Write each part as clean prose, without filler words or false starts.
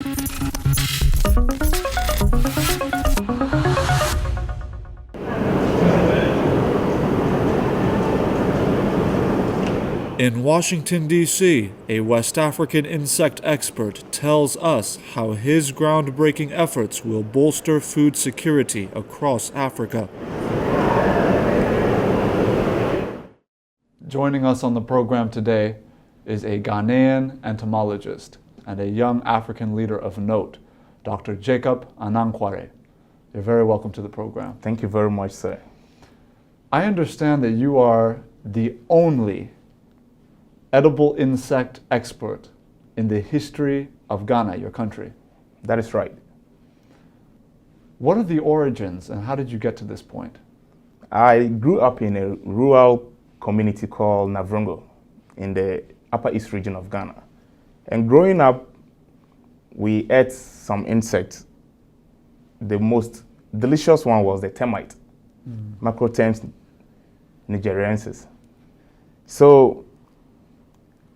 In Washington, D.C., a West African insect expert tells us how his groundbreaking efforts will bolster food security across Africa. Joining us on the program today is a Ghanaian entomologist and a young African leader of note, Dr. Jacob Anankware. You're very welcome to the program. Thank you very much, sir. I understand that you are the only edible insect expert in the history of Ghana, your country. That is right. What are the origins and how did you get to this point? I grew up in a rural community called Navrongo in the Upper East region of Ghana. And growing up, we ate some insects. The most delicious one was the termite, Macrotems nigeriensis. So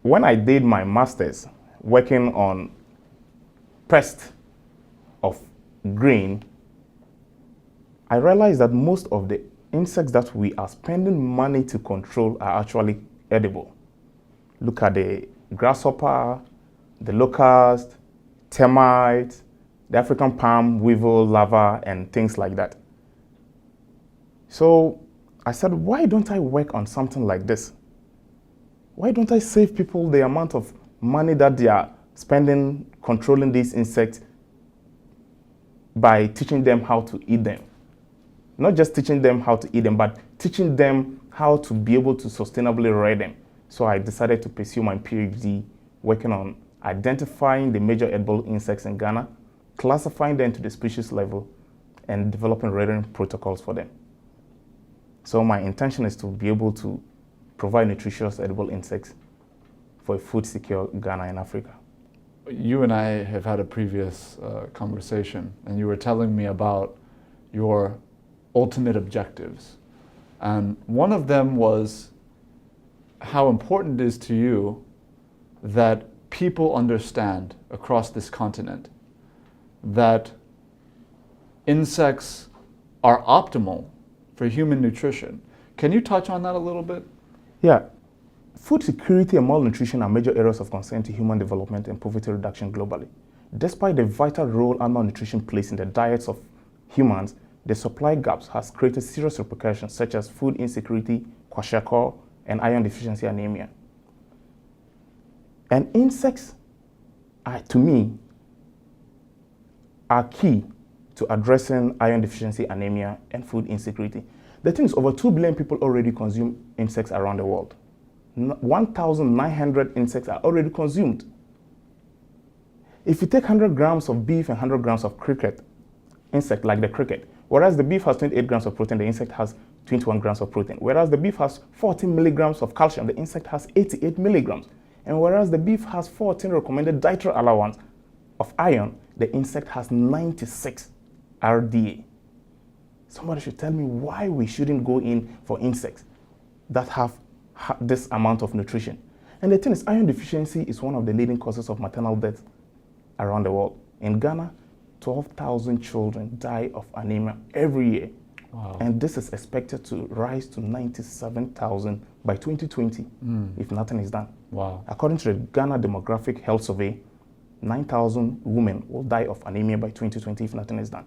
when I did my master's working on pest of grain, I realized that most of the insects that we are spending money to control are actually edible. Look at the grasshopper, the locust, termite, the African palm weevil larva, and things like that. So I said, why don't I work on something like this? Why don't I save people the amount of money that they are spending controlling these insects by teaching them how to eat them? Not just teaching them how to eat them, but teaching them how to be able to sustainably rear them. So I decided to pursue my PhD working on identifying the major edible insects in Ghana, classifying them to the species level, and developing rearing protocols for them. So my intention is to be able to provide nutritious edible insects for a food-secure Ghana and Africa. You and I have had a previous conversation, and you were telling me about your ultimate objectives. And one of them was how important it is to you that people understand across this continent that insects are optimal for human nutrition. Can you touch on that a little bit? Yeah, food security and malnutrition are major areas of concern to human development and poverty reduction globally. Despite the vital role animal nutrition plays in the diets of humans, the supply gaps has created serious repercussions such as food insecurity, kwashiorkor, and iron deficiency anemia. And insects, to me, are key to addressing iron deficiency anemia and food insecurity. The thing is, over 2 billion people already consume insects around the world. 1,900 insects are already consumed. If you take 100 grams of beef and 100 grams of insect like the cricket, whereas the beef has 28 grams of protein, the insect has 21 grams of protein. Whereas the beef has 14 milligrams of calcium, the insect has 88 milligrams. And whereas the beef has 14 recommended dietary allowance of iron, the insect has 96 RDA. Somebody should tell me why we shouldn't go in for insects that have this amount of nutrition. And the thing is, iron deficiency is one of the leading causes of maternal death around the world. In Ghana, 12,000 children die of anemia every year. Wow. And this is expected to rise to 97,000 by 2020 if nothing is done. Wow. According to the Ghana Demographic Health Survey, 9,000 women will die of anemia by 2020 if nothing is done.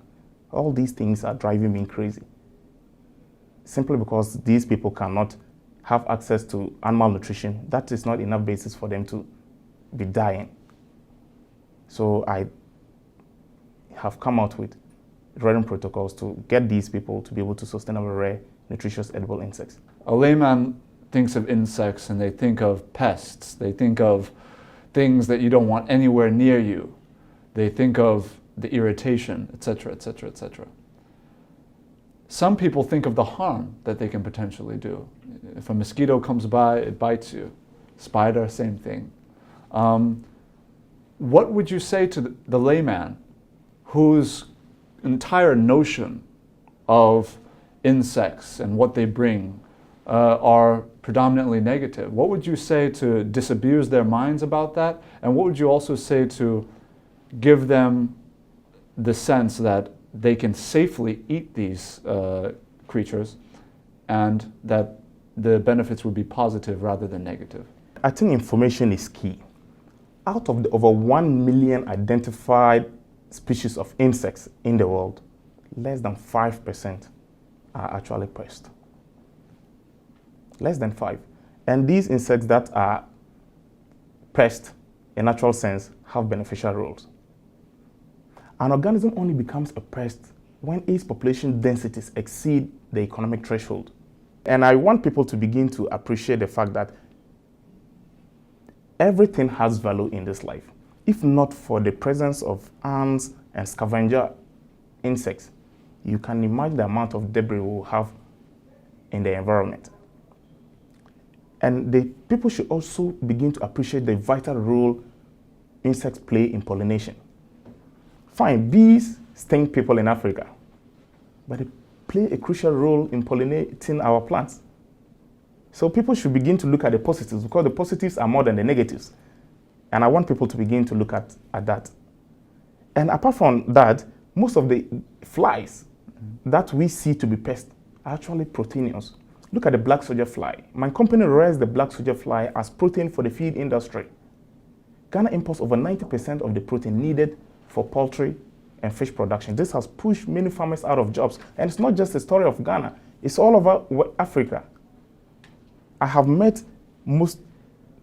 All these things are driving me crazy. Simply because these people cannot have access to animal nutrition, that is not enough basis for them to be dying. So I have come out with rearing protocols to get these people to be able to sustainably rear nutritious edible insects. A layman thinks of insects and they think of pests. They think of things that you don't want anywhere near you. They think of the irritation, etc., etc., etc. Some people think of the harm that they can potentially do. If a mosquito comes by, it bites you. Spider, same thing. What would you say to the layman whose entire notion of insects and what they bring are predominantly negative? What would you say to disabuse their minds about that? And what would you also say to give them the sense that they can safely eat these creatures and that the benefits would be positive rather than negative? I think information is key. Out of the over 1 million identified species of insects in the world, less than 5% are actually pests. Less than 5. And these insects that are pests in natural sense have beneficial roles. An organism only becomes a pest when its population densities exceed the economic threshold. And I want people to begin to appreciate the fact that everything has value in this life. If not for the presence of ants and scavenger insects, you can imagine the amount of debris we will have in the environment. And the people should also begin to appreciate the vital role insects play in pollination. Fine, bees sting people in Africa, but they play a crucial role in pollinating our plants. So people should begin to look at the positives, because the positives are more than the negatives. And I want people to begin to look at that. And apart from that, most of the flies that we see to be pests are actually proteinous. Look at the black soldier fly. My company rears the black soldier fly as protein for the feed industry. Ghana imports over 90% of the protein needed for poultry and fish production. This has pushed many farmers out of jobs. And it's not just a story of Ghana, it's all over Africa. I have met most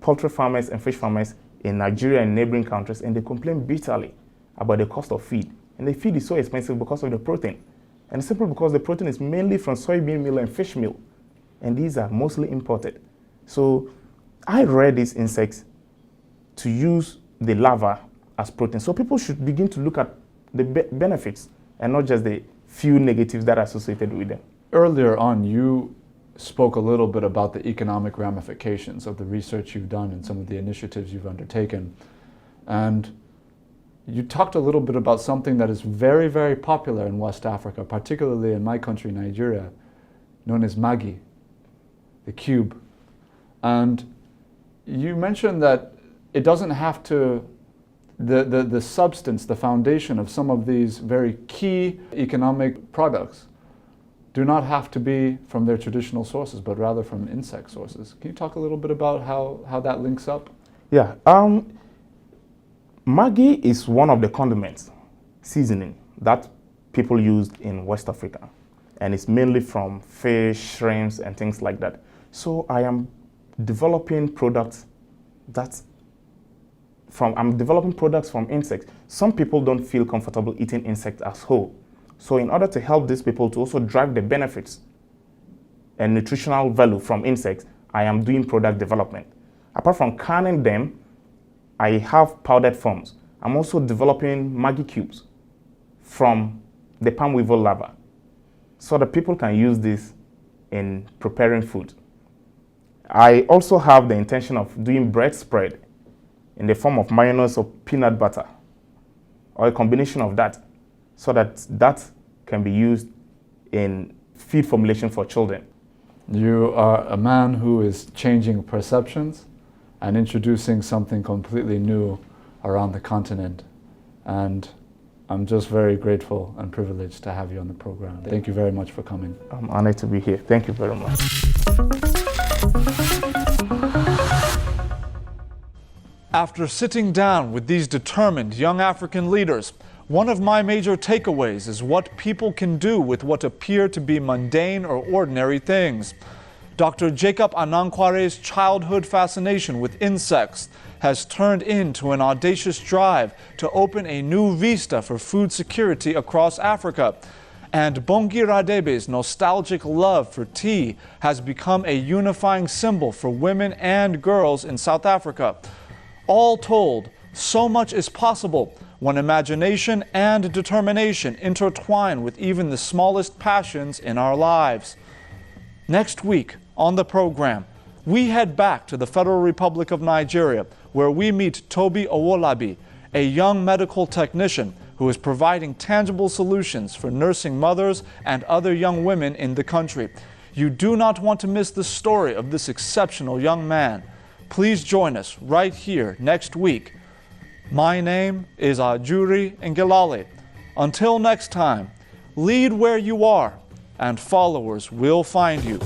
poultry farmers and fish farmers in Nigeria and neighboring countries, and they complain bitterly about the cost of feed. And the feed is so expensive because of the protein. And it's simply because the protein is mainly from soybean meal and fish meal. And these are mostly imported. So I rear these insects to use the larva as protein. So people should begin to look at the benefits and not just the few negatives that are associated with them. Earlier on, you spoke a little bit about the economic ramifications of the research you've done and some of the initiatives you've undertaken. And you talked a little bit about something that is very, very popular in West Africa, particularly in my country, Nigeria, known as Maggi, the cube. And you mentioned that it doesn't have to, the substance, the foundation of some of these very key economic products do not have to be from their traditional sources, but rather from insect sources. Can you talk a little bit about how that links up? Yeah, Maggi is one of the condiments, seasoning, that people used in West Africa. And it's mainly from fish, shrimps, and things like that. So I am developing products from insects. Some people don't feel comfortable eating insects as whole. So in order to help these people to also drive the benefits and nutritional value from insects, I am doing product development. Apart from canning them, I have powdered forms. I'm also developing Maggi cubes from the palm weevil larva so that people can use this in preparing food. I also have the intention of doing bread spread in the form of mayonnaise or peanut butter, or a combination of that, so that can be used in feed formulation for children. You are a man who is changing perceptions and introducing something completely new around the continent. And I'm just very grateful and privileged to have you on the program. Thank you very much for coming. I'm honored to be here. Thank you very much. After sitting down with these determined young African leaders, one of my major takeaways is what people can do with what appear to be mundane or ordinary things. Dr. Jacob Anankware's childhood fascination with insects has turned into an audacious drive to open a new vista for food security across Africa. And Bongi Radebe's nostalgic love for tea has become a unifying symbol for women and girls in South Africa. All told, so much is possible when imagination and determination intertwine with even the smallest passions in our lives. Next week on the program, we head back to the Federal Republic of Nigeria, where we meet Toby Owolabi, a young medical technician who is providing tangible solutions for nursing mothers and other young women in the country. You do not want to miss the story of this exceptional young man. Please join us right here next week. My name is Ajuri Ngilale. Until next time, lead where you are, and followers will find you.